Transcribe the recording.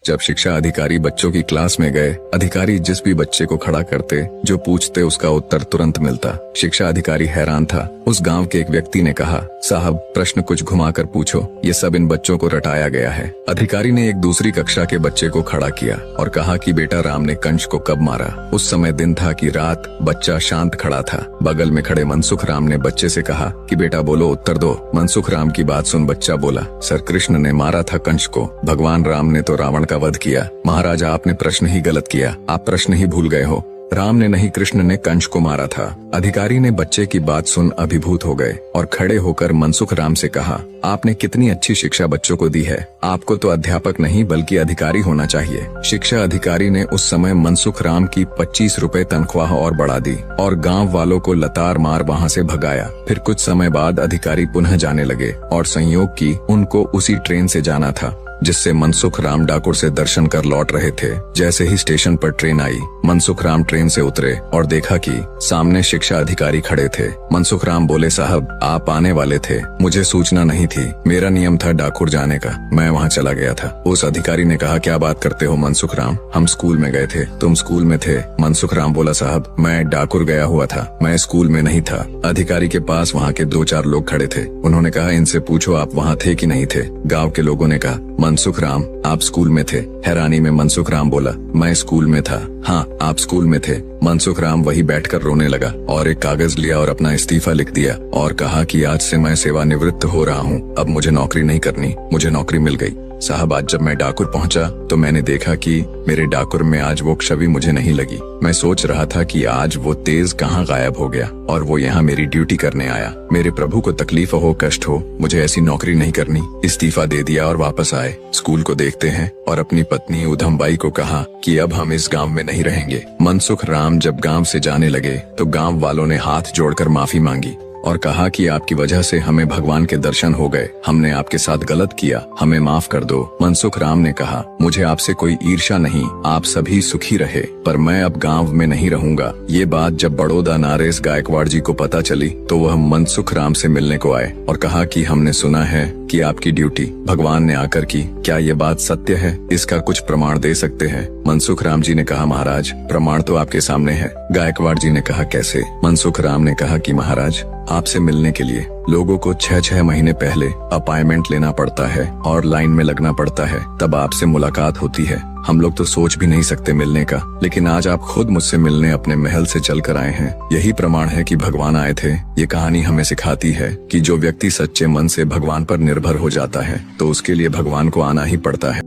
जब शिक्षा अधिकारी बच्चों की क्लास में गए, अधिकारी जिस भी बच्चे को खड़ा करते, जो पूछते उसका उत्तर तुरंत मिलता। शिक्षा अधिकारी हैरान था। उस गांव के एक व्यक्ति ने कहा, साहब प्रश्न कुछ घुमाकर पूछो, ये सब इन बच्चों को रटाया गया है। अधिकारी ने एक दूसरी कक्षा के बच्चे को खड़ा किया और कहा कि बेटा राम ने कंस को कब मारा। उस समय दिन था कि रात, बच्चा शांत खड़ा था। बगल में खड़े मनसुख राम ने बच्चे से कहा कि बेटा बोलो, उत्तर दो। मनसुख राम की बात सुन बच्चा बोला, सर कृष्ण ने मारा था कंस को, भगवान राम ने तो रावण का वध किया। महाराज आपने प्रश्न ही गलत किया, आप प्रश्न ही भूल गए हो। राम ने नहीं, कृष्ण ने कंस को मारा था। अधिकारी ने बच्चे की बात सुन अभिभूत हो गए और खड़े होकर मनसुख राम से कहा, आपने कितनी अच्छी शिक्षा बच्चों को दी है। आपको तो अध्यापक नहीं बल्कि अधिकारी होना चाहिए। शिक्षा अधिकारी ने उस समय मनसुख राम की 25 रुपए तनख्वाह और बढ़ा दी और गांव वालों को लतार मार वहां से भगाया। फिर कुछ समय बाद अधिकारी पुनः जाने लगे और संयोग की उनको उसी ट्रेन से जाना था जिससे मनसुख राम डाकुर से दर्शन कर लौट रहे थे। जैसे ही स्टेशन पर ट्रेन आई, मनसुख राम ट्रेन से उतरे और देखा कि सामने शिक्षा अधिकारी खड़े थे। मनसुख राम बोले, साहब आप आने वाले थे, मुझे सूचना नहीं थी, मेरा नियम था डाकुर जाने का, मैं वहाँ चला गया था। उस अधिकारी ने कहा, क्या बात करते हो मनसुख राम, हम स्कूल में गए थे, तुम स्कूल में थे। मनसुख राम बोला, साहब मैं डाकुर गया हुआ था, मैं स्कूल में नहीं था। अधिकारी के पास वहाँ के 2-4 लोग खड़े थे। उन्होंने कहा, इनसे पूछो आप वहाँ थे कि नहीं थे। गाँव के लोगों ने कहा, मनसुख राम आप स्कूल में थे। हैरानी में मनसुख राम बोला, मैं स्कूल में था। हाँ आप स्कूल में थे। मनसुख राम वही बैठकर रोने लगा और एक कागज लिया और अपना इस्तीफा लिख दिया और कहा कि आज से मैं सेवानिवृत्त हो रहा हूँ, अब मुझे नौकरी नहीं करनी। मुझे नौकरी मिल गई। साहब आज जब मैं डाकुर पहुंचा तो मैंने देखा कि मेरे डाकुर में आज वो छवि मुझे नहीं लगी। मैं सोच रहा था कि आज वो तेज कहाँ गायब हो गया और वो यहाँ मेरी ड्यूटी करने आया। मेरे प्रभु को तकलीफ हो, कष्ट हो, मुझे ऐसी नौकरी नहीं करनी। इस्तीफा दे दिया और वापस आए। स्कूल को देखते हैं और अपनी पत्नी उधमबाई को कहा कि अब हम इस गांव में नहीं रहेंगे। मनसुख राम जब गांव से जाने लगे तो गांव वालों ने हाथ जोड़कर माफी मांगी और कहा कि आपकी वजह से हमें भगवान के दर्शन हो गए, हमने आपके साथ गलत किया, हमें माफ कर दो। मनसुख राम ने कहा, मुझे आपसे कोई ईर्ष्या नहीं, आप सभी सुखी रहे, पर मैं अब गांव में नहीं रहूंगा। ये बात जब बड़ौदा नरेश गायकवाड़ जी को पता चली तो वह मनसुख राम से मिलने को आए और कहा कि हमने सुना है कि आपकी ड्यूटी भगवान ने आकर की, क्या ये बात सत्य है? इसका कुछ प्रमाण दे सकते हैं? मनसुख राम जी ने कहा, महाराज प्रमाण तो आपके सामने है। गायकवाड़ जी ने कहा, कैसे? मनसुख राम ने कहा कि महाराज आपसे मिलने के लिए लोगों को 6-6 महीने पहले अपॉइंटमेंट लेना पड़ता है और लाइन में लगना पड़ता है, तब आपसे मुलाकात होती है। हम लोग तो सोच भी नहीं सकते मिलने का, लेकिन आज आप खुद मुझसे मिलने अपने महल से चल कर आए हैं। यही प्रमाण है कि भगवान आए थे। ये कहानी हमें सिखाती है कि जो व्यक्ति सच्चे मन से भगवान पर निर्भर हो जाता है तो उसके लिए भगवान को आना ही पड़ता है।